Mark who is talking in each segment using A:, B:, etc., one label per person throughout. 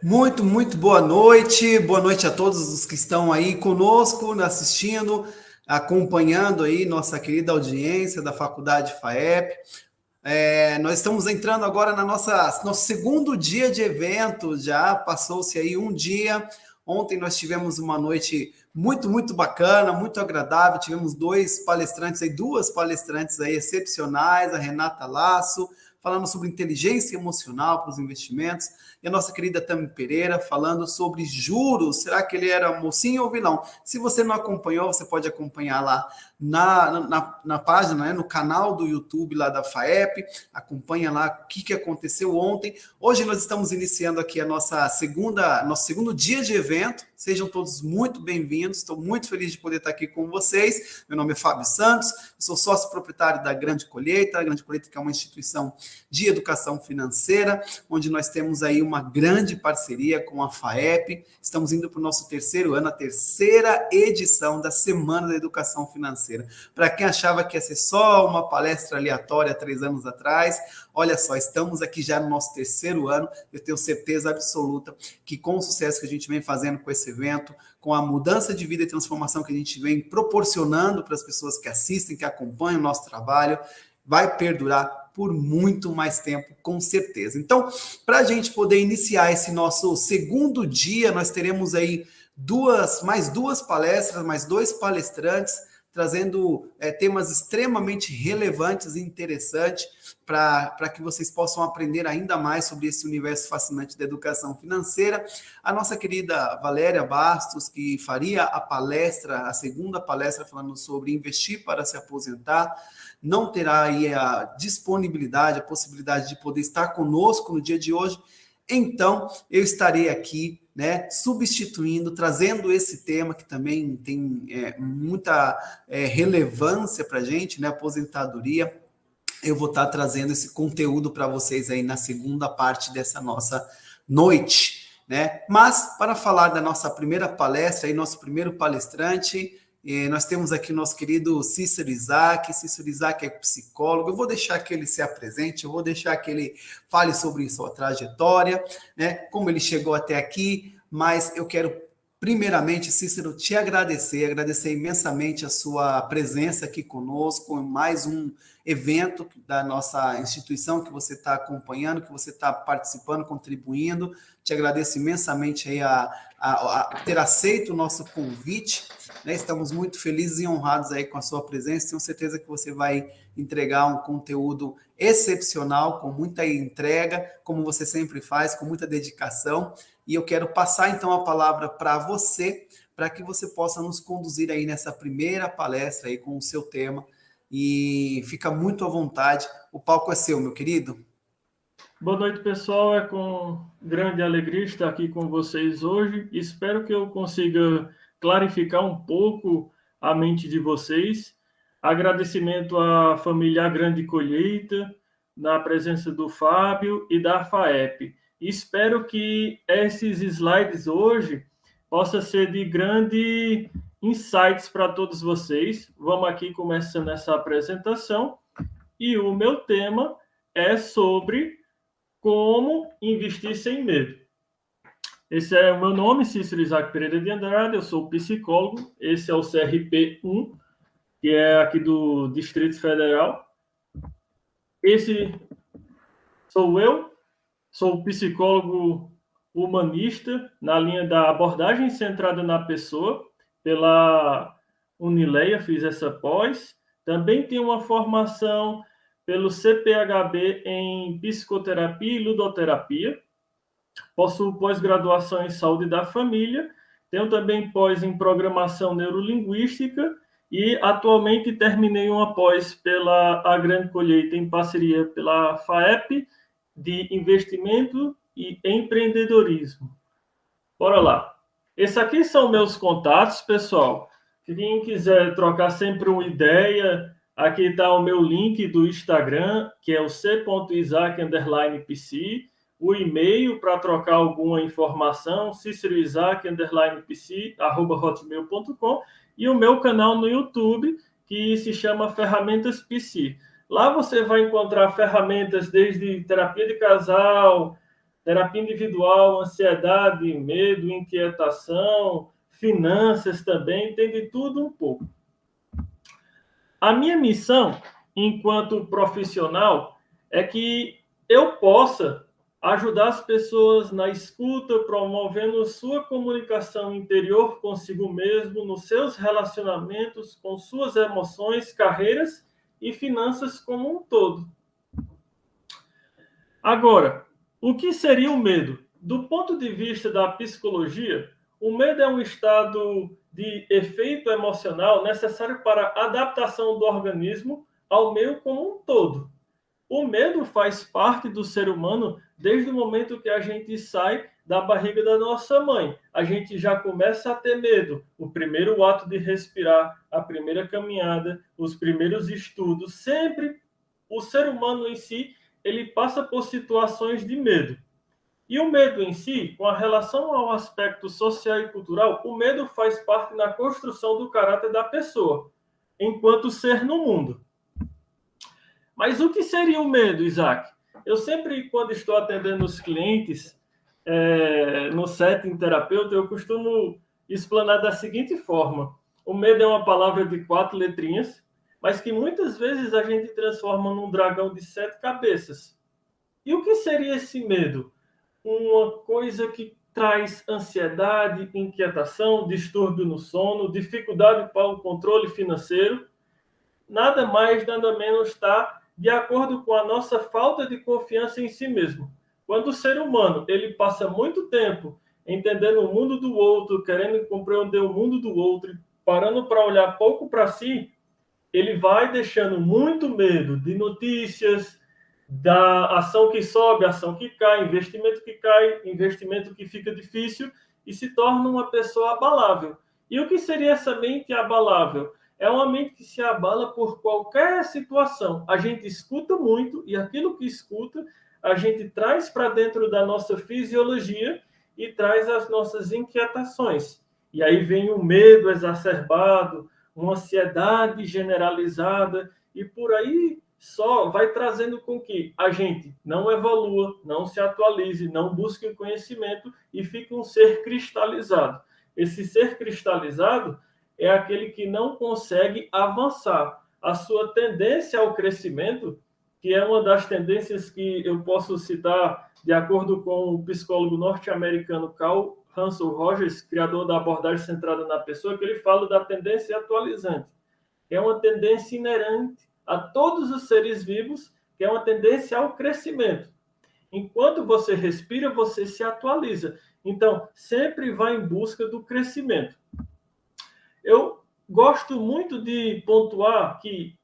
A: Muito boa noite a todos os que estão aí conosco, assistindo, acompanhando aí nossa querida audiência da Faculdade FAEP. Nós estamos entrando agora na nosso segundo dia de evento, já passou-se aí um dia. Ontem nós tivemos uma noite muito bacana, muito agradável, tivemos duas palestrantes aí excepcionais, a Renata Lasso, falando sobre inteligência emocional para os investimentos, e a nossa querida Tami Pereira falando sobre juros. Será que ele era mocinho ou vilão? Se você não acompanhou, você pode acompanhar lá na página, né, no canal do YouTube lá da FAEP, acompanha lá o que aconteceu ontem. Hoje nós estamos iniciando aqui nosso segundo dia de evento. Sejam todos muito bem-vindos, estou muito feliz de poder estar aqui com vocês. Meu nome é Fábio Santos, sou sócio proprietário da Grande Colheita, a Grande Colheita que é uma instituição de educação financeira, onde nós temos aí uma grande parceria com a FAEP. Estamos indo para o nosso terceiro ano, a terceira edição da Semana da Educação Financeira. Para quem achava que ia ser só uma palestra aleatória 3 anos atrás, olha só, estamos aqui já no nosso terceiro ano. Eu tenho certeza absoluta que com o sucesso que a gente vem fazendo com esse evento, com a mudança de vida e transformação que a gente vem proporcionando para as pessoas que assistem, que acompanham o nosso trabalho, vai perdurar por muito mais tempo, com certeza. Então, para a gente poder iniciar esse nosso segundo dia, nós teremos aí mais duas palestras, mais 2 palestrantes, trazendo temas extremamente relevantes e interessantes para que vocês possam aprender ainda mais sobre esse universo fascinante da educação financeira. A nossa querida Valéria Bastos, que faria a segunda palestra falando sobre investir para se aposentar, não terá aí a disponibilidade, a possibilidade de poder estar conosco no dia de hoje. Então, eu estarei aqui, né, substituindo, trazendo esse tema que também tem muita relevância para a gente, né, aposentadoria. Eu vou estar trazendo esse conteúdo para vocês aí na segunda parte dessa nossa noite, né? Mas, para falar da nossa primeira palestra, aí, nosso primeiro palestrante, nós temos aqui o nosso querido Cícero Isaac. Cícero Isaac é psicólogo. Eu vou deixar que ele se apresente, eu vou deixar que ele fale sobre sua trajetória, né, como ele chegou até aqui, mas eu quero, primeiramente, Cícero, te agradecer imensamente a sua presença aqui conosco, em mais um evento da nossa instituição que você está acompanhando, que você está participando, contribuindo. Te agradeço imensamente aí a ter aceito o nosso convite, né? Estamos muito felizes e honrados aí com a sua presença. Tenho certeza que você vai entregar um conteúdo excepcional, com muita entrega, como você sempre faz, com muita dedicação. E eu quero passar então a palavra para você, para que você possa nos conduzir aí nessa primeira palestra aí com o seu tema. E fica muito à vontade. O palco é seu, meu querido.
B: Boa noite, pessoal. É com grande alegria estar aqui com vocês hoje. Espero que eu consiga clarificar um pouco a mente de vocês. Agradecimento à família Grande Colheita, na presença do Fábio e da FAEP. Espero que esses slides hoje possam ser de grande insights para todos vocês. Vamos aqui começando essa apresentação. E o meu tema é sobre como investir sem medo. Esse é o meu nome, Cícero Isaac Pereira de Andrade, eu sou psicólogo, esse é o CRP 1, que é aqui do Distrito Federal. Esse sou eu, sou psicólogo humanista, na linha da abordagem centrada na pessoa, pela Unileia, fiz essa pós. Também tenho uma formação pelo CPHB em psicoterapia e ludoterapia. Possuo pós-graduação em saúde da família. Tenho também pós em programação neurolinguística e atualmente terminei uma pós pela A Grande Colheita em parceria pela FAEP de investimento e empreendedorismo. Bora lá. Esses aqui são meus contatos, pessoal. Quem quiser trocar sempre uma ideia, aqui está o meu link do Instagram, que é o c.isaac_pc, o e-mail para trocar alguma informação, ciceroisaac_pc@hotmail.com, e o meu canal no YouTube, que se chama Ferramentas PC. Lá você vai encontrar ferramentas desde terapia de casal, Terapia individual, ansiedade, medo, inquietação, finanças também, tem de tudo um pouco. A minha missão, enquanto profissional, é que eu possa ajudar as pessoas na escuta, promovendo sua comunicação interior consigo mesmo, nos seus relacionamentos, com suas emoções, carreiras e finanças como um todo. Agora, o que seria o medo? Do ponto de vista da psicologia, o medo é um estado de efeito emocional necessário para a adaptação do organismo ao meio como um todo. O medo faz parte do ser humano desde o momento que a gente sai da barriga da nossa mãe. A gente já começa a ter medo. O primeiro ato de respirar, a primeira caminhada, os primeiros estudos, sempre o ser humano em si, ele passa por situações de medo. E o medo em si, com a relação ao aspecto social e cultural, o medo faz parte na construção do caráter da pessoa, enquanto ser no mundo. Mas o que seria o medo, Isaac? Eu sempre, quando estou atendendo os clientes no setting terapeuta, eu costumo explanar da seguinte forma. O medo é uma palavra de 4 letrinhas, mas que muitas vezes a gente transforma num dragão de 7 cabeças. E o que seria esse medo? Uma coisa que traz ansiedade, inquietação, distúrbio no sono, dificuldade para o controle financeiro. Nada mais, nada menos está de acordo com a nossa falta de confiança em si mesmo. Quando o ser humano ele passa muito tempo entendendo o mundo do outro, querendo compreender o mundo do outro, parando para olhar pouco para si, ele vai deixando muito medo de notícias, da ação que sobe, ação que cai, investimento que fica difícil e se torna uma pessoa abalável. E o que seria essa mente abalável? É uma mente que se abala por qualquer situação. A gente escuta muito e aquilo que escuta, a gente traz para dentro da nossa fisiologia e traz as nossas inquietações. E aí vem o medo exacerbado, uma ansiedade generalizada e por aí só vai trazendo com que a gente não evolua, não se atualize, não busque o conhecimento e fique um ser cristalizado. Esse ser cristalizado é aquele que não consegue avançar. A sua tendência ao crescimento, que é uma das tendências que eu posso citar de acordo com o psicólogo norte-americano Carl Hansel Rogers, criador da abordagem centrada na pessoa, que ele fala da tendência atualizante. É uma tendência inerente a todos os seres vivos, que é uma tendência ao crescimento. Enquanto você respira, você se atualiza. Então, sempre vai em busca do crescimento. Eu gosto muito de pontuar que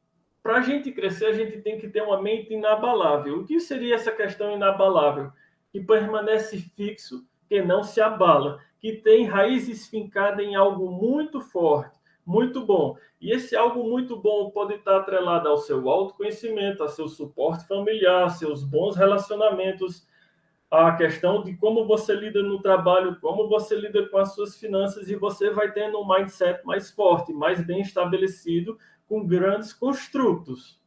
B: para a gente crescer, a gente tem que ter uma mente inabalável. O que seria essa questão inabalável? Que permanece fixo, que não se abala, que tem raízes fincadas em algo muito forte, muito bom. E esse algo muito bom pode estar atrelado ao seu autoconhecimento, ao seu suporte familiar, seus bons relacionamentos, a questão de como você lida no trabalho, como você lida com as suas finanças, e você vai tendo um mindset mais forte, mais bem estabelecido, com grandes construtos.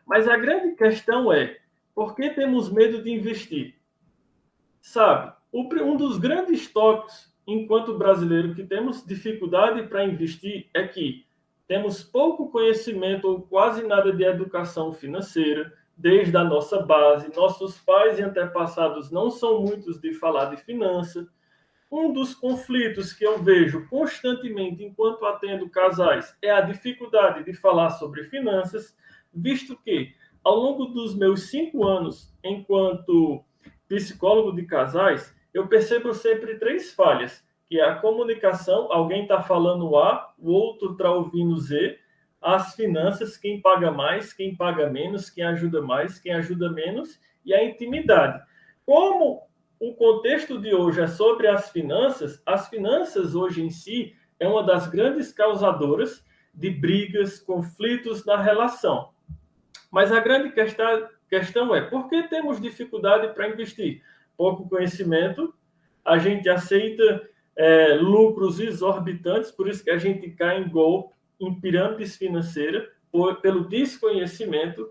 B: Mas a grande questão é, por que temos medo de investir? Sabe, um dos grandes tópicos, enquanto brasileiro, que temos dificuldade para investir é que temos pouco conhecimento ou quase nada de educação financeira, desde a nossa base. Nossos pais e antepassados não são muitos de falar de finança. Um dos conflitos que eu vejo constantemente enquanto atendo casais é a dificuldade de falar sobre finanças, visto que, ao longo dos meus 5 anos enquanto psicólogo de casais, eu percebo sempre 3 falhas, que é a comunicação, alguém está falando A, o outro está ouvindo Z, as finanças, quem paga mais, quem paga menos, quem ajuda mais, quem ajuda menos, e a intimidade. Como o contexto de hoje é sobre as finanças hoje em si é uma das grandes causadoras de brigas, conflitos na relação. Mas a grande questão é, por que temos dificuldade para investir? Pouco conhecimento, a gente aceita lucros exorbitantes, por isso que a gente cai em golpe, em pirâmides financeiras, pelo desconhecimento.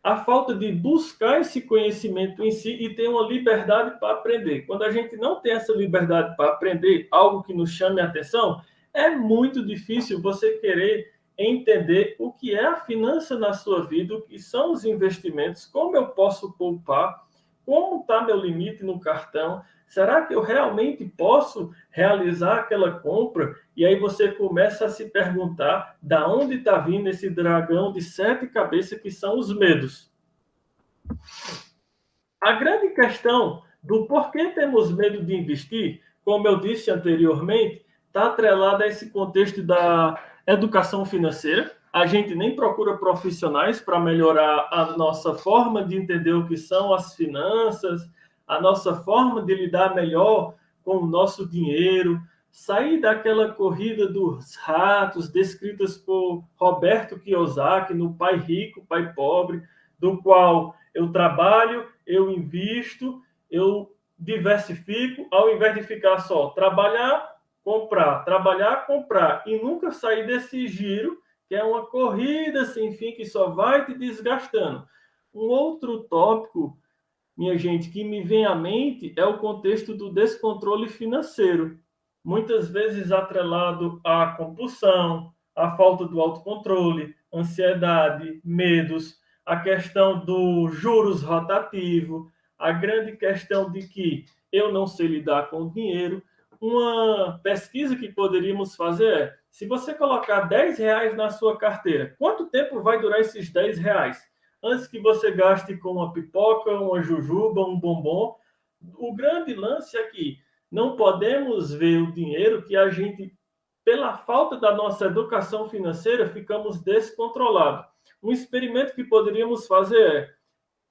B: a falta de buscar esse conhecimento em si e ter uma liberdade para aprender. Quando a gente não tem essa liberdade para aprender algo que nos chame a atenção, é muito difícil você querer entender o que é a finança na sua vida, o que são os investimentos, como eu posso poupar, como está meu limite no cartão, será que eu realmente posso realizar aquela compra? E aí você começa a se perguntar da onde está vindo esse dragão de 7 cabeças que são os medos. A grande questão do porquê temos medo de investir, como eu disse anteriormente, está atrelada a esse contexto da educação financeira. A gente nem procura profissionais para melhorar a nossa forma de entender o que são as finanças, a nossa forma de lidar melhor com o nosso dinheiro, sair daquela corrida dos ratos descritas por Roberto Kiyosaki no Pai Rico, Pai Pobre, do qual eu trabalho, eu invisto, eu diversifico, ao invés de ficar só trabalhar, comprar, e nunca sair desse giro, que é uma corrida sem fim, que só vai te desgastando. Um outro tópico, minha gente, que me vem à mente é o contexto do descontrole financeiro. Muitas vezes atrelado à compulsão, à falta do autocontrole, ansiedade, medos, a questão do juros rotativo, a grande questão de que eu não sei lidar com o dinheiro. Uma pesquisa que poderíamos fazer é, se você colocar R$ 10 na sua carteira, quanto tempo vai durar esses R$ 10? Antes que você gaste com uma pipoca, uma jujuba, um bombom. O grande lance é que não podemos ver o dinheiro que a gente, pela falta da nossa educação financeira, ficamos descontrolados. Um experimento que poderíamos fazer é,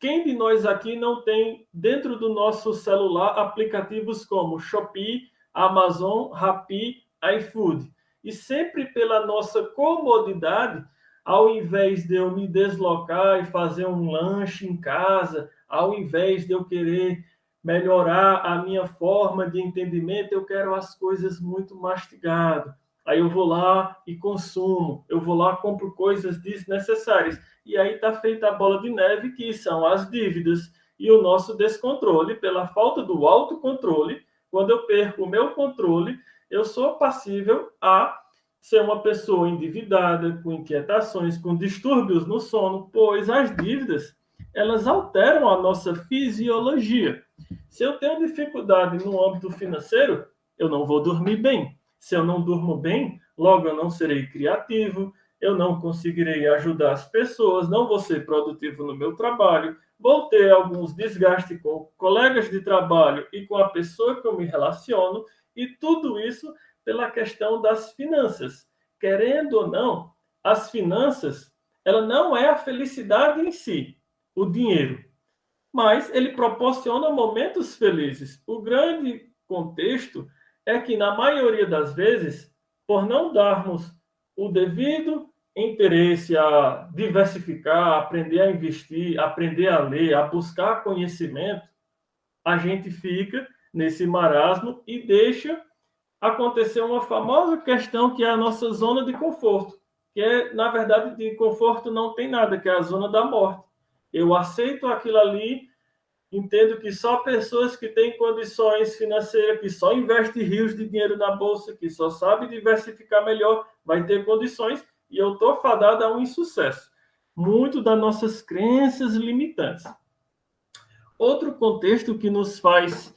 B: quem de nós aqui não tem dentro do nosso celular aplicativos como Shopee, Amazon, Rappi, iFood? E sempre pela nossa comodidade, ao invés de eu me deslocar e fazer um lanche em casa, ao invés de eu querer melhorar a minha forma de entendimento, eu quero as coisas muito mastigadas. Aí eu vou lá e consumo, eu vou lá e compro coisas desnecessárias. E aí está feita a bola de neve, que são as dívidas e o nosso descontrole. Pela falta do autocontrole, quando eu perco o meu controle, eu sou passível a ser uma pessoa endividada, com inquietações, com distúrbios no sono, pois as dívidas, elas alteram a nossa fisiologia. Se eu tenho dificuldade no âmbito financeiro, eu não vou dormir bem. Se eu não durmo bem, logo eu não serei criativo, eu não conseguirei ajudar as pessoas, não vou ser produtivo no meu trabalho, vou ter alguns desgastes com colegas de trabalho e com a pessoa que eu me relaciono, e tudo isso pela questão das finanças. Querendo ou não, as finanças, ela não é a felicidade em si, o dinheiro, mas ele proporciona momentos felizes. O grande contexto é que, na maioria das vezes, por não darmos o devido interesse a diversificar, a aprender a investir, a aprender a ler, a buscar conhecimento, a gente fica nesse marasmo e deixa acontecer uma famosa questão que é a nossa zona de conforto, que é, na verdade, de conforto não tem nada, que é a zona da morte. Eu aceito aquilo ali, entendo que só pessoas que têm condições financeiras, que só investem rios de dinheiro na bolsa, que só sabe diversificar melhor, vai ter condições, e eu estou fadado a um insucesso. Muito das nossas crenças limitantes. Outro contexto que nos faz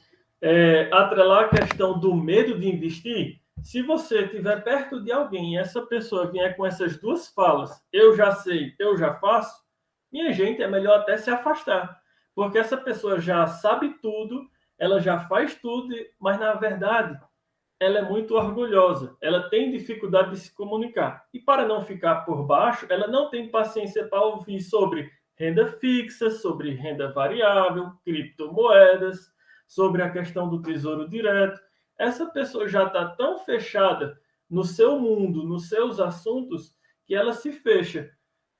B: atrelar a questão do medo de investir, se você estiver perto de alguém e essa pessoa vier com essas duas falas, eu já sei, eu já faço, minha gente, é melhor até se afastar, porque essa pessoa já sabe tudo, ela já faz tudo, mas na verdade ela é muito orgulhosa, ela tem dificuldade de se comunicar. E para não ficar por baixo, ela não tem paciência para ouvir sobre renda fixa, sobre renda variável, criptomoedas, sobre a questão do tesouro direto. Essa pessoa já está tão fechada no seu mundo, nos seus assuntos, que ela se fecha.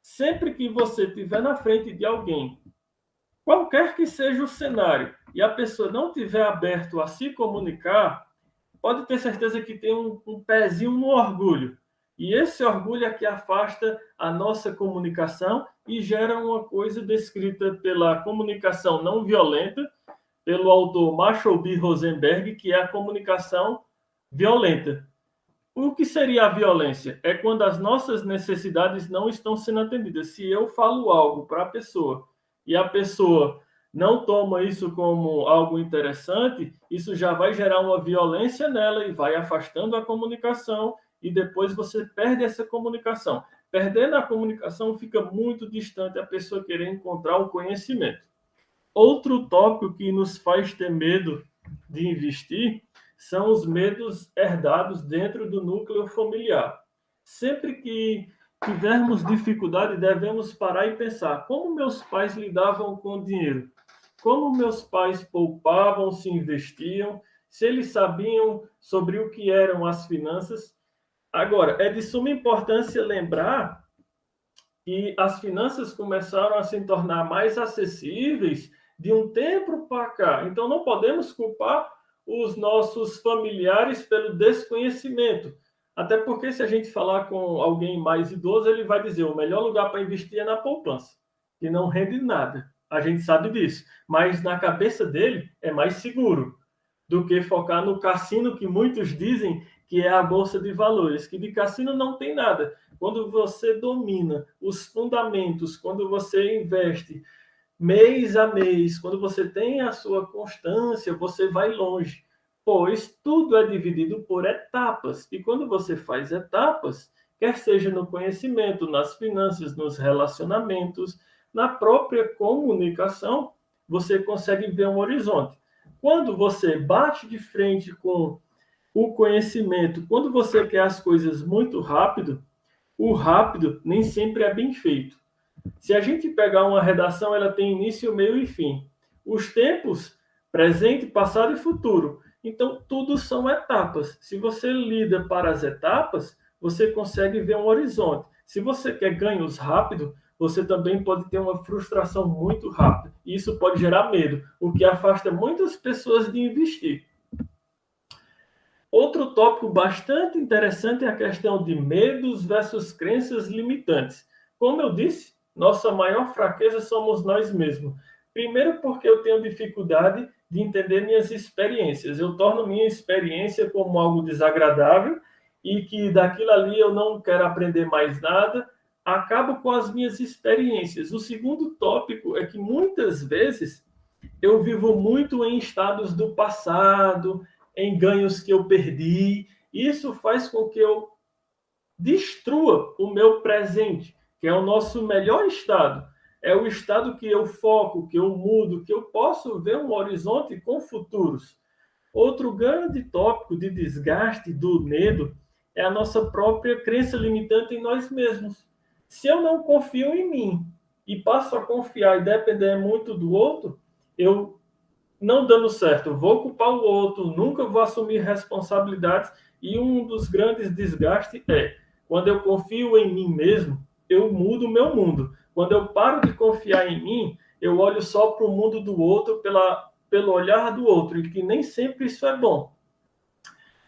B: Sempre que você estiver na frente de alguém, qualquer que seja o cenário, e a pessoa não estiver aberto a se comunicar, pode ter certeza que tem um pezinho no orgulho. E esse orgulho é que afasta a nossa comunicação e gera uma coisa descrita pela comunicação não violenta, pelo autor Marshall B. Rosenberg, que é a comunicação violenta. O que seria a violência? É quando as nossas necessidades não estão sendo atendidas. Se eu falo algo para a pessoa e a pessoa não toma isso como algo interessante, isso já vai gerar uma violência nela e vai afastando a comunicação e depois você perde essa comunicação. Perdendo a comunicação, fica muito distante a pessoa querer encontrar o conhecimento. Outro tópico que nos faz ter medo de investir são os medos herdados dentro do núcleo familiar. Sempre que tivermos dificuldade, devemos parar e pensar como meus pais lidavam com o dinheiro, como meus pais poupavam, se investiam, se eles sabiam sobre o que eram as finanças. Agora, é de suma importância lembrar que as finanças começaram a se tornar mais acessíveis de um tempo para cá. Então, não podemos culpar os nossos familiares pelo desconhecimento. Até porque, se a gente falar com alguém mais idoso, ele vai dizer: o melhor lugar para investir é na poupança, que não rende nada. A gente sabe disso. Mas na cabeça dele é mais seguro do que focar no cassino, que muitos dizem que é a bolsa de valores, que de cassino não tem nada. Quando você domina os fundamentos, quando você investe mês a mês, quando você tem a sua constância, você vai longe, pois tudo é dividido por etapas. E quando você faz etapas, quer seja no conhecimento, nas finanças, nos relacionamentos, na própria comunicação, você consegue ver um horizonte. Quando você bate de frente com o conhecimento, quando você quer as coisas muito rápido, o rápido nem sempre é bem feito. Se a gente pegar uma redação, ela tem início, meio e fim. Os tempos, presente, passado e futuro. Então, tudo são etapas. Se você lida para as etapas, você consegue ver um horizonte. Se você quer ganhos rápido, você também pode ter uma frustração muito rápida. E isso pode gerar medo, o que afasta muitas pessoas de investir. Outro tópico bastante interessante é a questão de medos versus crenças limitantes. Como eu disse, nossa maior fraqueza somos nós mesmos. Primeiro, porque eu tenho dificuldade de entender minhas experiências. Eu torno minha experiência como algo desagradável e que daquilo ali eu não quero aprender mais nada. Acabo com as minhas experiências. O segundo tópico é que muitas vezes eu vivo muito em estados do passado, em ganhos que eu perdi. Isso faz com que eu destrua o meu presente, que é o nosso melhor estado. É o estado que eu foco, que eu mudo, que eu posso ver um horizonte com futuros. Outro grande tópico de desgaste do medo é a nossa própria crença limitante em nós mesmos. Se eu não confio em mim e passo a confiar e depender muito do outro, eu não dando certo, vou culpar o outro, nunca vou assumir responsabilidades. E um dos grandes desgastes é quando eu confio em mim mesmo, eu mudo o meu mundo. Quando eu paro de confiar em mim, eu olho só para o mundo do outro, pelo olhar do outro, e que nem sempre isso é bom.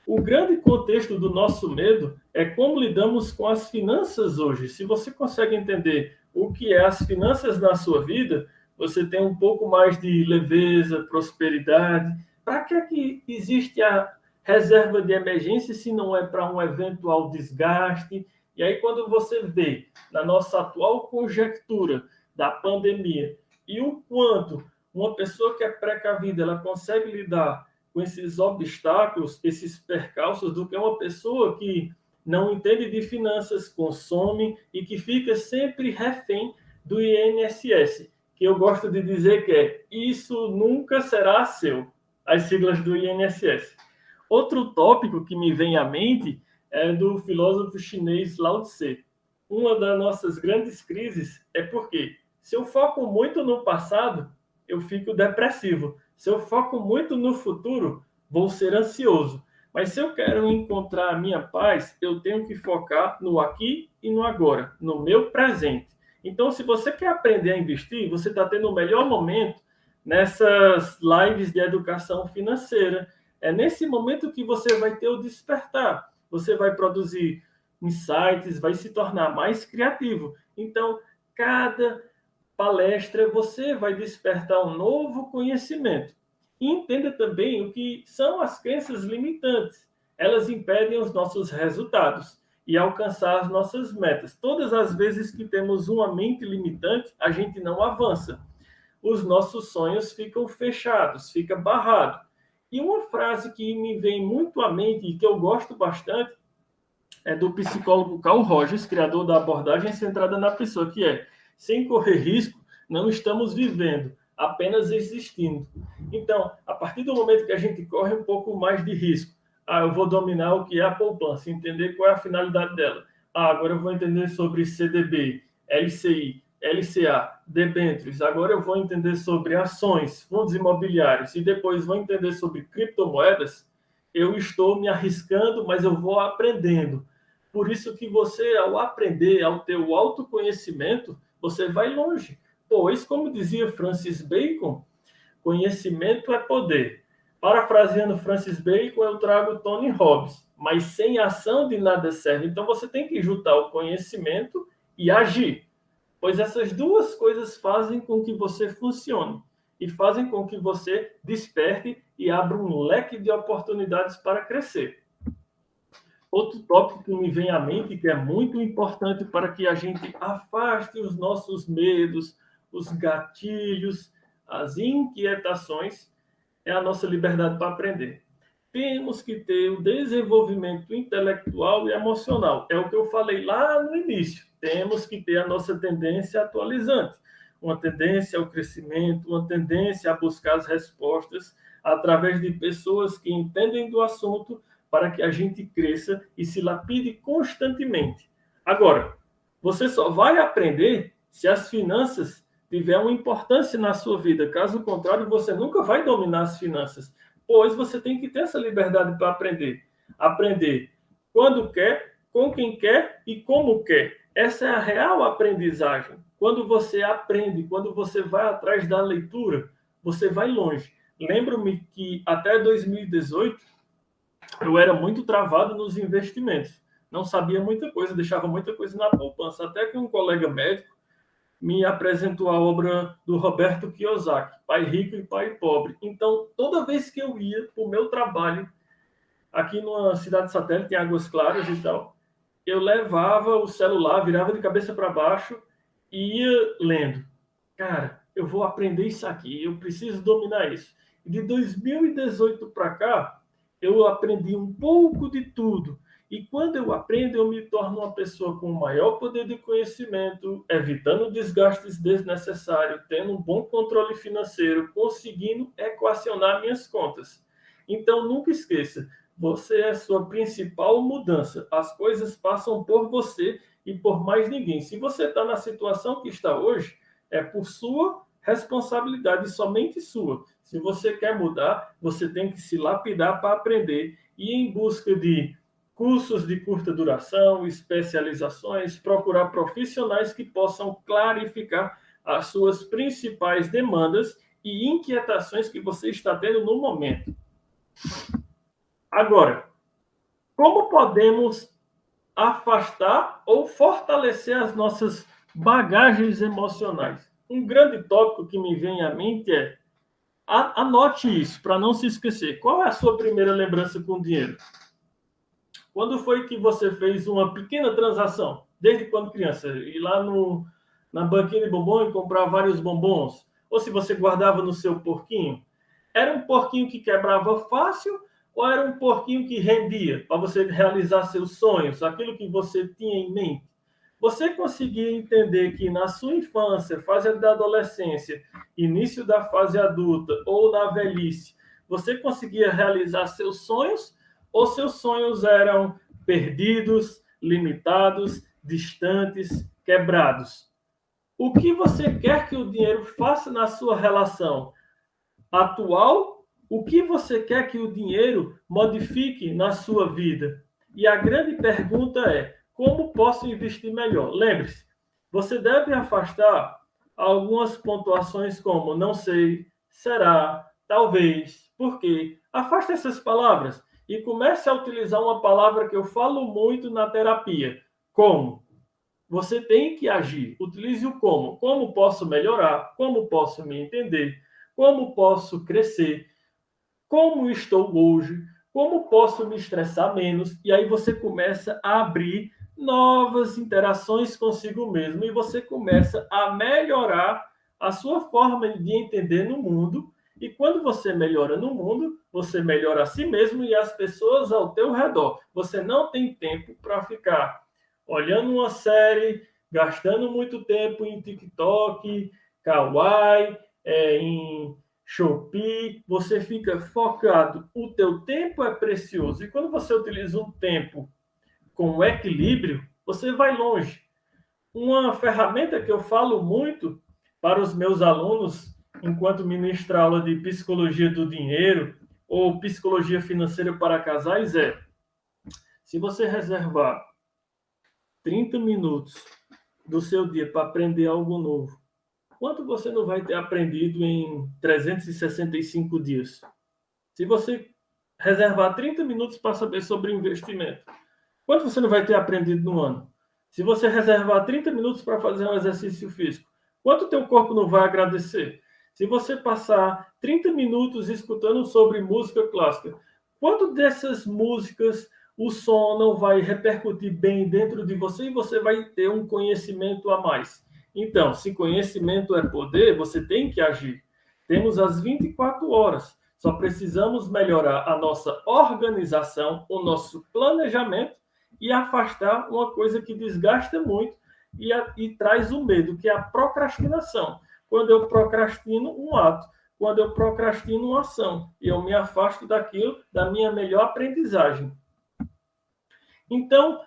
B: O grande contexto do nosso medo é como lidamos com as finanças hoje. Se você consegue entender o que é as finanças na sua vida, você tem um pouco mais de leveza, prosperidade. Para que existe a reserva de emergência se não é para um eventual desgaste? E aí, quando você vê na nossa atual conjectura da pandemia e o quanto uma pessoa que é precavida ela consegue lidar com esses obstáculos, esses percalços, do que uma pessoa que não entende de finanças, consome e que fica sempre refém do INSS, que eu gosto de dizer que é isso nunca será seu, as siglas do INSS. Outro tópico que me vem à mente é do filósofo chinês Lao Tse. Uma das nossas grandes crises é porque se eu foco muito no passado, eu fico depressivo. Se eu foco muito no futuro, vou ser ansioso. Mas se eu quero encontrar a minha paz, eu tenho que focar no aqui e no agora, no meu presente. Então, se você quer aprender a investir, você está tendo o melhor momento nessas lives de educação financeira. É nesse momento que você vai ter o despertar. Você vai produzir insights, vai se tornar mais criativo. Então, cada palestra você vai despertar um novo conhecimento. E entenda também o que são as crenças limitantes. Elas impedem os nossos resultados e alcançar as nossas metas. Todas as vezes que temos uma mente limitante, a gente não avança. Os nossos sonhos ficam fechados, fica barrado. E uma frase que me vem muito à mente e que eu gosto bastante é do psicólogo Carl Rogers, criador da abordagem centrada na pessoa, que é: sem correr risco, não estamos vivendo, apenas existindo. Então, a partir do momento que a gente corre um pouco mais de risco, eu vou dominar o que é a poupança, entender qual é a finalidade dela. Agora eu vou entender sobre CDB, LCI, LCA, debêntures. Agora eu vou entender sobre ações, fundos imobiliários e depois vou entender sobre criptomoedas. Eu estou me arriscando, mas eu vou aprendendo. Por isso que você, ao aprender, ao ter o autoconhecimento, você vai longe. Pois, como dizia Francis Bacon, conhecimento é poder. Parafraseando Francis Bacon, eu trago Tony Robbins. Mas sem ação de nada serve. Então você tem que juntar o conhecimento e agir. Pois essas duas coisas fazem com que você funcione. E fazem com que você desperte e abra um leque de oportunidades para crescer. Outro tópico que me vem à mente, que é muito importante para que a gente afaste os nossos medos, os gatilhos, as inquietações, é a nossa liberdade para aprender. Temos que ter o desenvolvimento intelectual e emocional. É o que eu falei lá no início. Temos que ter a nossa tendência atualizante, uma tendência ao crescimento, uma tendência a buscar as respostas através de pessoas que entendem do assunto, para que a gente cresça e se lapide constantemente. Agora, você só vai aprender se as finanças tiverem uma importância na sua vida. Caso contrário, você nunca vai dominar as finanças, pois você tem que ter essa liberdade para aprender. Aprender quando quer, com quem quer e como quer. Essa é a real aprendizagem. Quando você aprende, quando você vai atrás da leitura, você vai longe. Lembro-me que até 2018, eu era muito travado nos investimentos. Não sabia muita coisa, deixava muita coisa na poupança. Até que um colega médico me apresentou a obra do Roberto Kiyosaki, Pai Rico e Pai Pobre. Então, toda vez que eu ia para o meu trabalho, aqui numa cidade satélite, em Águas Claras e tal, eu levava o celular, virava de cabeça para baixo e ia lendo. Cara, eu vou aprender isso aqui, eu preciso dominar isso. E de 2018 para cá, eu aprendi um pouco de tudo. E quando eu aprendo, eu me torno uma pessoa com maior poder de conhecimento, evitando desgastes desnecessários, tendo um bom controle financeiro, conseguindo equacionar minhas contas. Então, nunca esqueça, você é a sua principal mudança. As coisas passam por você e por mais ninguém. Se você está na situação que está hoje, é por sua responsabilidade, somente sua. Se você quer mudar, você tem que se lapidar para aprender e ir em busca de cursos de curta duração, especializações, procurar profissionais que possam clarificar as suas principais demandas e inquietações que você está tendo no momento. Agora, como podemos afastar ou fortalecer as nossas bagagens emocionais? Um grande tópico que me vem à mente é: anote isso, para não se esquecer. Qual é a sua primeira lembrança com dinheiro? Quando foi que você fez uma pequena transação? Desde quando criança? Ir lá na banquinha de bombom e comprar vários bombons? Ou se você guardava no seu porquinho? Era um porquinho que quebrava fácil ou era um porquinho que rendia para você realizar seus sonhos, aquilo que você tinha em mente? Você conseguia entender que na sua infância, fase da adolescência, início da fase adulta ou na velhice, você conseguia realizar seus sonhos ou seus sonhos eram perdidos, limitados, distantes, quebrados? O que você quer que o dinheiro faça na sua relação atual? O que você quer que o dinheiro modifique na sua vida? E a grande pergunta é: como posso investir melhor? Lembre-se, você deve afastar algumas pontuações como não sei, será, talvez, por quê. Afaste essas palavras e comece a utilizar uma palavra que eu falo muito na terapia. Como? Você tem que agir. Utilize o como. Como posso melhorar? Como posso me entender? Como posso crescer? Como estou hoje? Como posso me estressar menos? E aí você começa a abrir novas interações consigo mesmo e você começa a melhorar a sua forma de entender no mundo. E quando você melhora no mundo, você melhora a si mesmo e as pessoas ao teu redor. Você não tem tempo para ficar olhando uma série, gastando muito tempo em TikTok, Kawaii, em Shopee, você fica focado. O teu tempo é precioso. E quando você utiliza um tempo com equilíbrio, você vai longe. Uma ferramenta que eu falo muito para os meus alunos, enquanto ministro aula de psicologia do dinheiro ou psicologia financeira para casais, é: se você reservar 30 minutos do seu dia para aprender algo novo, quanto você não vai ter aprendido em 365 dias? Se você reservar 30 minutos para saber sobre investimento, quanto você não vai ter aprendido no ano? Se você reservar 30 minutos para fazer um exercício físico, quanto o teu corpo não vai agradecer? Se você passar 30 minutos escutando sobre música clássica, quanto dessas músicas o som não vai repercutir bem dentro de você e você vai ter um conhecimento a mais? Então, se conhecimento é poder, você tem que agir. Temos as 24 horas. Só precisamos melhorar a nossa organização, o nosso planejamento e afastar uma coisa que desgasta muito e traz o medo, que é a procrastinação. Quando eu procrastino um ato, quando eu procrastino uma ação, e eu me afasto daquilo, da minha melhor aprendizagem. Então,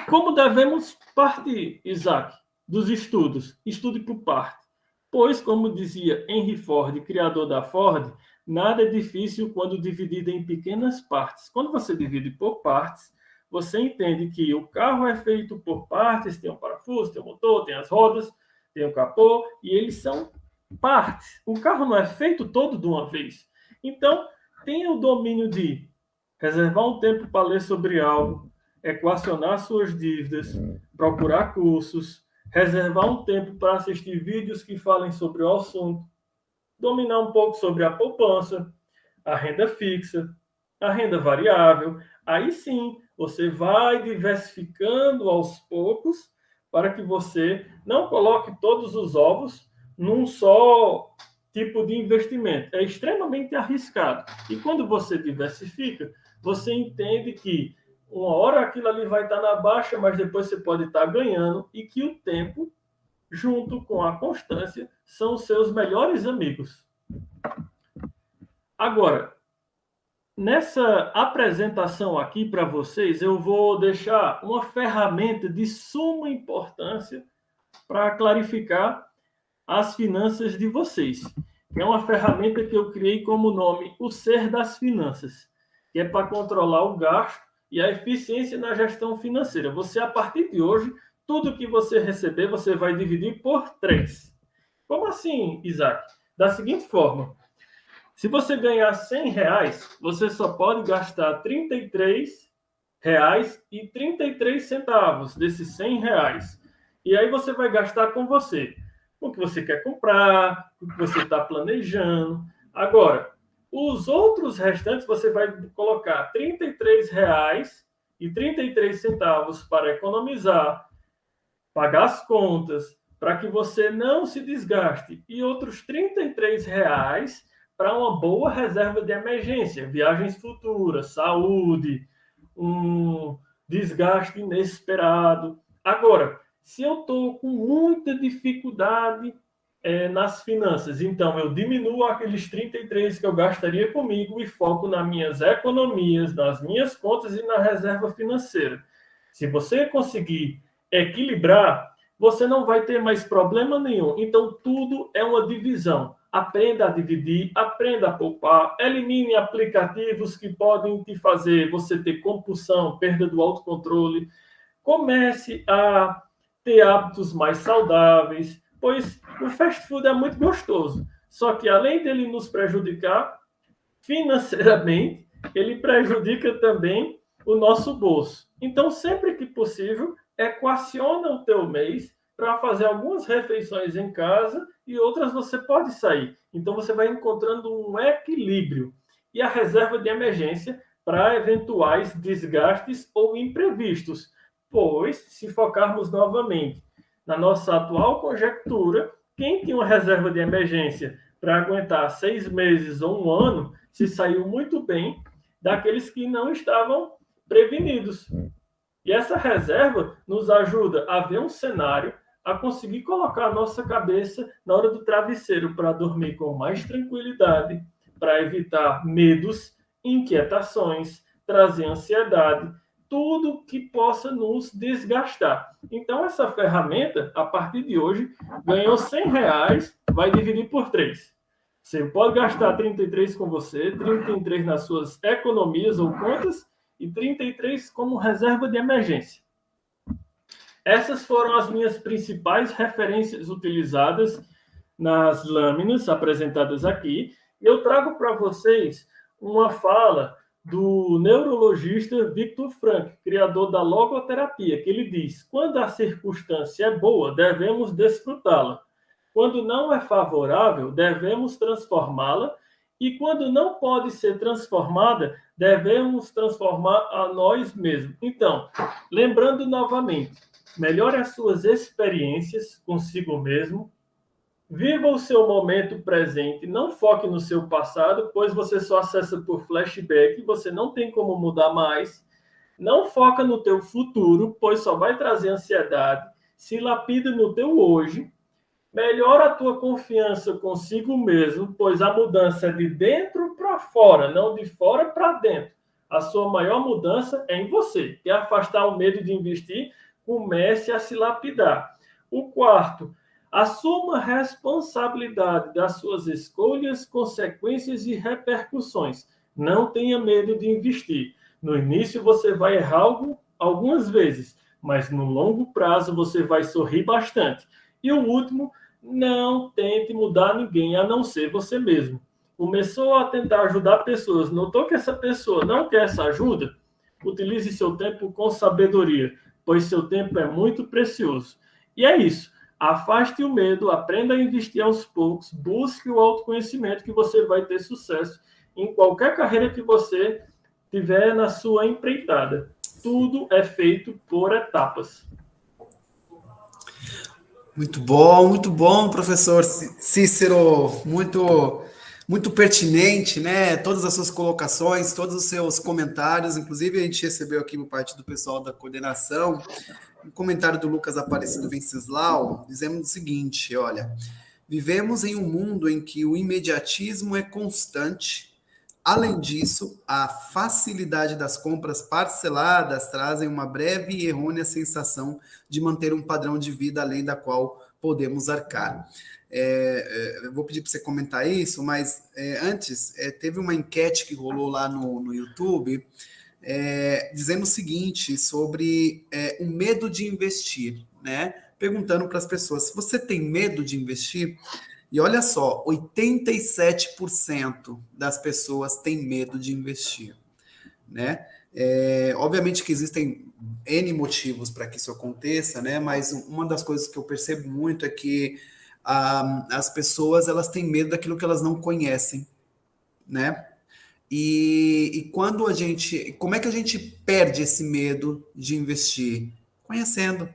B: como devemos partir, Isaac, dos estudos? Estude por parte. Pois, como dizia Henry Ford, criador da Ford, nada é difícil quando dividido em pequenas partes. Quando você divide por partes, você entende que o carro é feito por partes, tem um parafuso, tem um motor, tem as rodas, tem o capô, e eles são partes. O carro não é feito todo de uma vez. Então, tenha o domínio de reservar um tempo para ler sobre algo, equacionar suas dívidas, procurar cursos, reservar um tempo para assistir vídeos que falem sobre o assunto, dominar um pouco sobre a poupança, a renda fixa, a renda variável. Aí sim, você vai diversificando aos poucos para que você não coloque todos os ovos num só tipo de investimento. É extremamente arriscado. E quando você diversifica, você entende que uma hora aquilo ali vai estar na baixa, mas depois você pode estar ganhando e que o tempo, junto com a constância, são os seus melhores amigos. Agora, nessa apresentação aqui para vocês, eu vou deixar uma ferramenta de suma importância para clarificar as finanças de vocês. É uma ferramenta que eu criei como nome O Ser das Finanças, que é para controlar o gasto e a eficiência na gestão financeira. Você, a partir de hoje, tudo que você receber, você vai dividir por 3. Como assim, Isaac? Da seguinte forma: se você ganhar R$100, você só pode gastar R$33,33 desses R$100. E aí você vai gastar com você. O que você quer comprar, o que você está planejando. Agora, os outros restantes você vai colocar R$33,33 para economizar, pagar as contas, para que você não se desgaste. E outros R$33 para uma boa reserva de emergência, viagens futuras, saúde, um desgaste inesperado. Agora, se eu estou com muita dificuldade nas finanças, então eu diminuo aqueles 33 que eu gastaria comigo e foco nas minhas economias, nas minhas contas e na reserva financeira. Se você conseguir equilibrar, você não vai ter mais problema nenhum. Então, tudo é uma divisão. Aprenda a dividir, aprenda a poupar, elimine aplicativos que podem te fazer você ter compulsão, perda do autocontrole. Comece a ter hábitos mais saudáveis, pois o fast food é muito gostoso. Só que, além dele nos prejudicar financeiramente, ele prejudica também o nosso bolso. Então, sempre que possível, equaciona o teu mês para fazer algumas refeições em casa e outras você pode sair. Então, você vai encontrando um equilíbrio. E a reserva de emergência para eventuais desgastes ou imprevistos. Pois, se focarmos novamente na nossa atual conjectura, quem tinha uma reserva de emergência para aguentar 6 meses ou um ano, se saiu muito bem daqueles que não estavam prevenidos. E essa reserva nos ajuda a ver um cenário, a conseguir colocar a nossa cabeça na hora do travesseiro para dormir com mais tranquilidade, para evitar medos, inquietações, trazer ansiedade, tudo que possa nos desgastar. Então, essa ferramenta, a partir de hoje, ganhou R$ 100, vai dividir por 3. Você pode gastar 33 com você, 33 nas suas economias ou contas e 33 como reserva de emergência. Essas foram as minhas principais referências utilizadas nas lâminas apresentadas aqui. E eu trago para vocês uma fala do neurologista Viktor Frankl, criador da logoterapia, que ele diz: quando a circunstância é boa, devemos desfrutá-la. Quando não é favorável, devemos transformá-la. E quando não pode ser transformada, devemos transformar a nós mesmos. Então, lembrando novamente, melhore as suas experiências consigo mesmo, viva o seu momento presente, não foque no seu passado, pois você só acessa por flashback, você não tem como mudar mais. Não foca no teu futuro, pois só vai trazer ansiedade. Se lapida no teu hoje. Melhora a tua confiança consigo mesmo, pois a mudança é de dentro para fora, não de fora para dentro. A sua maior mudança é em você. Quer afastar o medo de investir? Comece a se lapidar. O quarto, assuma a responsabilidade das suas escolhas, consequências e repercussões. Não tenha medo de investir. No início você vai errar algumas vezes, mas no longo prazo você vai sorrir bastante. E o último, não tente mudar ninguém a não ser você mesmo. Começou a tentar ajudar pessoas, notou que essa pessoa não quer essa ajuda? Utilize seu tempo com sabedoria, pois seu tempo é muito precioso. E é isso. Afaste o medo, aprenda a investir aos poucos, busque o autoconhecimento que você vai ter sucesso em qualquer carreira que você tiver na sua empreitada. Tudo é feito por etapas.
A: Muito bom, professor Cícero, muito pertinente, né? Todas as suas colocações, todos os seus comentários, inclusive a gente recebeu aqui por parte do pessoal da coordenação um comentário do Lucas Aparecido Venceslau, dizendo o seguinte: olha, vivemos em um mundo em que o imediatismo é constante. Além disso, a facilidade das compras parceladas trazem uma breve e errônea sensação de manter um padrão de vida além da qual podemos arcar. Eu vou pedir para você comentar isso, mas antes, teve uma enquete que rolou lá no YouTube, dizendo o seguinte sobre o medo de investir, né? Perguntando para as pessoas: se você tem medo de investir? E olha só, 87% das pessoas têm medo de investir, né? Obviamente que existem N motivos para que isso aconteça, né? Mas uma das coisas que eu percebo muito é que as pessoas, elas têm medo daquilo que elas não conhecem, né? E quando como é que a gente perde esse medo de investir? Conhecendo,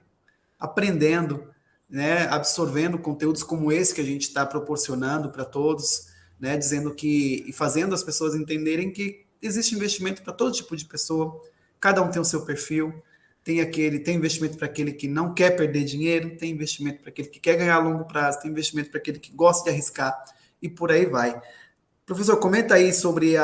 A: aprendendo, né, absorvendo conteúdos como esse que a gente está proporcionando para todos, né, dizendo que e fazendo as pessoas entenderem que existe investimento para todo tipo de pessoa, cada um tem o seu perfil, tem investimento para aquele que não quer perder dinheiro, tem investimento para aquele que quer ganhar a longo prazo, tem investimento para aquele que gosta de arriscar e por aí vai. Professor, comenta aí sobre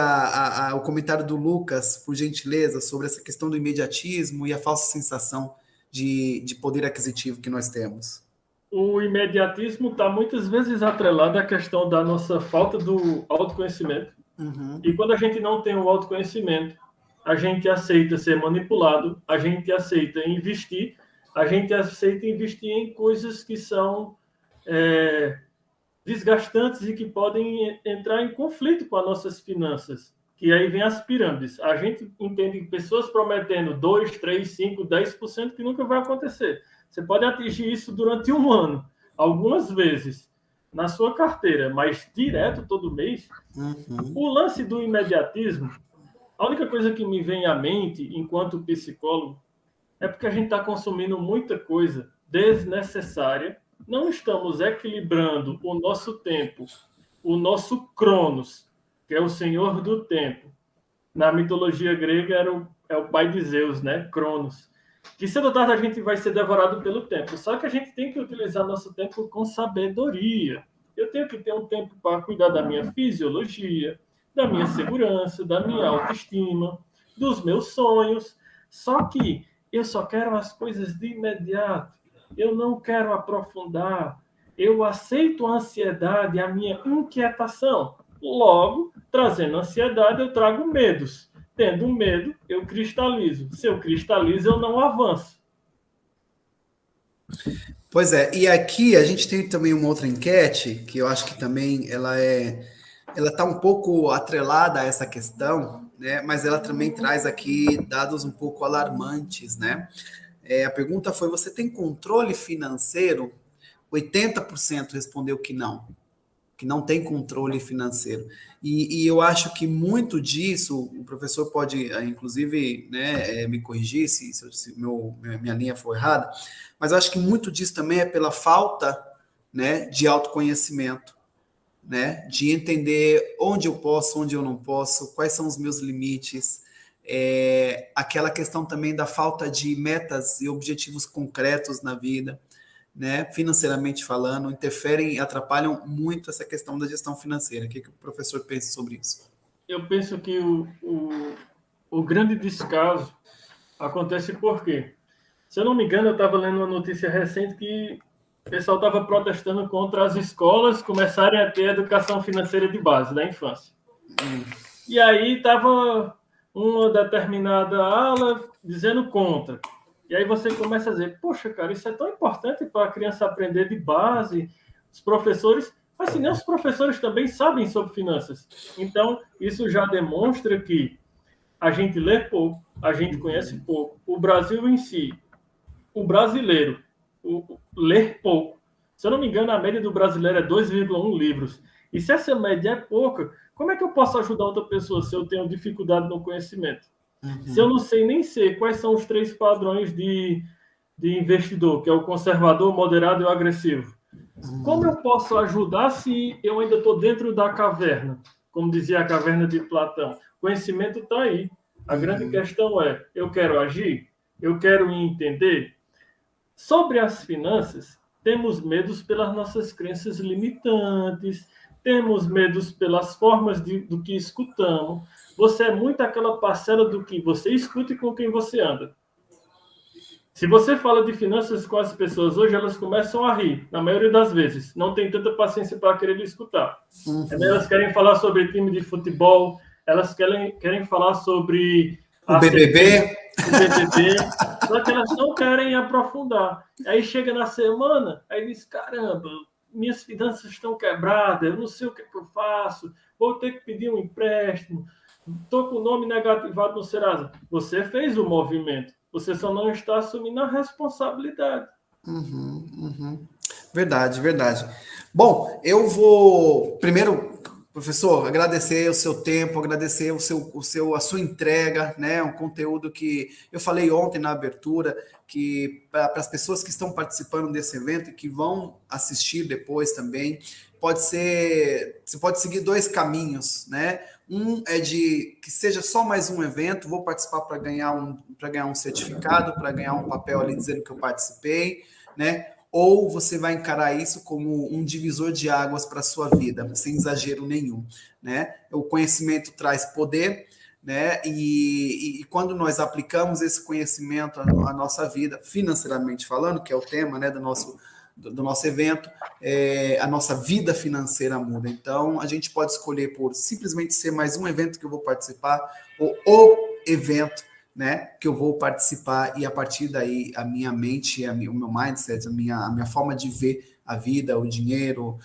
A: o comentário do Lucas, por gentileza, sobre essa questão do imediatismo e a falsa sensação de poder aquisitivo que nós temos.
B: O imediatismo está muitas vezes atrelado à questão da nossa falta do autoconhecimento.
A: Uhum.
B: E quando a gente não tem o autoconhecimento, a gente aceita ser manipulado, a gente aceita investir, a gente aceita investir em coisas que são desgastantes e que podem entrar em conflito com as nossas finanças, que aí vem as pirâmides. A gente entende pessoas prometendo 2, 3, 5, 10% que nunca vai acontecer. Você pode atingir isso durante um ano, algumas vezes, na sua carteira, mas direto todo mês. O lance do imediatismo, a única coisa que me vem à mente, enquanto psicólogo, é porque a gente está consumindo muita coisa desnecessária, não estamos equilibrando o nosso tempo, o nosso Cronos, que é o senhor do tempo. Na mitologia grega é o pai de Zeus, né? Cronos. Que cedo ou tarde a gente vai ser devorado pelo tempo. Só que a gente tem que utilizar nosso tempo com sabedoria. Eu tenho que ter um tempo para cuidar da minha fisiologia, da minha segurança, da minha autoestima, dos meus sonhos. Só que eu só quero as coisas de imediato. Eu não quero aprofundar. Eu aceito a ansiedade, a minha inquietação. Logo, trazendo ansiedade, eu trago medos. Tendo medo, eu cristalizo. Se eu cristalizo, eu não avanço.
A: Pois é, e aqui a gente tem também uma outra enquete, que eu acho que também ela está um pouco atrelada a essa questão, né? Mas ela também traz aqui dados um pouco alarmantes, né? A pergunta foi: você tem controle financeiro? 80% respondeu que não tem controle financeiro. E eu acho que muito disso, o professor pode, inclusive, né, me corrigir se minha linha for errada, mas eu acho que muito disso também é pela falta, né, de autoconhecimento, né, de entender onde eu posso, onde eu não posso, quais são os meus limites, aquela questão também da falta de metas e objetivos concretos na vida, né, financeiramente falando, interferem e atrapalham muito essa questão da gestão financeira. O que o professor pensa sobre isso?
B: Eu penso que o grande descaso acontece por quê? Se eu não me engano, eu estava lendo uma notícia recente que o pessoal estava protestando contra as escolas começarem a ter educação financeira de base da infância. E aí estava uma determinada ala dizendo contra. E aí você começa a dizer, poxa, cara, isso é tão importante para a criança aprender de base, os professores, mas se nem os professores também sabem sobre finanças. Então, isso já demonstra que a gente lê pouco, a gente conhece pouco. O Brasil em si, o brasileiro, ler pouco. Se eu não me engano, a média do brasileiro é 2,1 livros. E se essa média é pouca, como é que eu posso ajudar outra pessoa se eu tenho dificuldade no conhecimento? Se eu não sei nem sei quais são os 3 padrões de investidor, que é o conservador, moderado e o agressivo. Como eu posso ajudar se eu ainda estou dentro da caverna? Como dizia a caverna de Platão. Conhecimento está aí. A grande questão é, eu quero agir? Eu quero entender? Sobre as finanças, temos medos pelas nossas crenças limitantes, temos medos pelas formas do que escutamos. Você é muito aquela parcela do que você escuta e com quem você anda. Se você fala de finanças com as pessoas hoje, elas começam a rir, na maioria das vezes. Não tem tanta paciência para querer escutar. Elas querem falar sobre time de futebol, elas querem falar sobre
A: o BBB.
B: O BBB, só que elas não querem aprofundar. Aí chega na semana, aí diz, caramba, minhas finanças estão quebradas, eu não sei o que eu faço, vou ter que pedir um empréstimo, estou com o nome negativado no Serasa. Você fez o movimento, você só não está assumindo a responsabilidade.
A: Verdade, verdade. Bom, eu vou primeiro, professor, agradecer o seu tempo, agradecer a sua entrega, né? Um conteúdo que eu falei ontem na abertura, que para as pessoas que estão participando desse evento e que vão assistir depois também, você pode seguir 2 caminhos, né? Um é de que seja só mais um evento, vou participar para ganhar um certificado, para ganhar um papel ali dizendo que eu participei, né? Ou você vai encarar isso como um divisor de águas para a sua vida, sem exagero nenhum, né? O conhecimento traz poder, né? E quando nós aplicamos esse conhecimento à nossa vida, financeiramente falando, que é o tema, né, do nosso evento, a nossa vida financeira muda. Então, a gente pode escolher por simplesmente ser mais um evento que eu vou participar, ou o evento né, que eu vou participar e a partir daí a minha mente, o meu mindset, a minha forma de ver a vida, o dinheiro,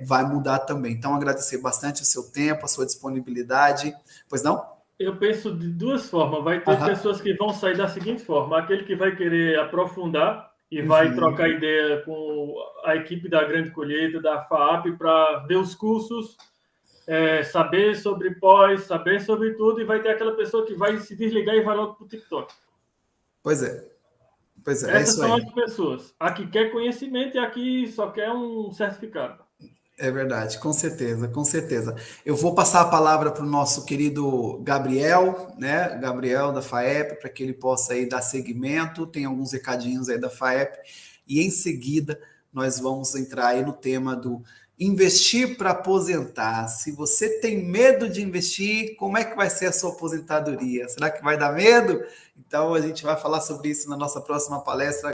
A: vai mudar também. Então, agradecer bastante o seu tempo, a sua disponibilidade. Pois não?
B: Eu penso de duas formas. Vai ter
A: Aham.
B: pessoas que vão sair da seguinte forma: aquele que vai querer aprofundar e vai trocar
A: Uhum.
B: ideia com a equipe da Grande Colheita, da FAAP, para ver os cursos, saber sobre pós, saber sobre tudo, e vai ter aquela pessoa que vai se desligar e vai logo para o TikTok.
A: Pois é, pois é
B: Essas
A: isso
B: são
A: aí.
B: as pessoas. A que quer conhecimento e a que só quer um certificado.
A: É verdade, com certeza, com certeza. Eu vou passar a palavra para o nosso querido Gabriel, né? Gabriel da FAEP, para que ele possa aí dar seguimento. Tem alguns recadinhos aí da FAEP. E em seguida nós vamos entrar aí no tema do investir para aposentar. Se você tem medo de investir, como é que vai ser a sua aposentadoria? Será que vai dar medo? Então a gente vai falar sobre isso na nossa próxima palestra.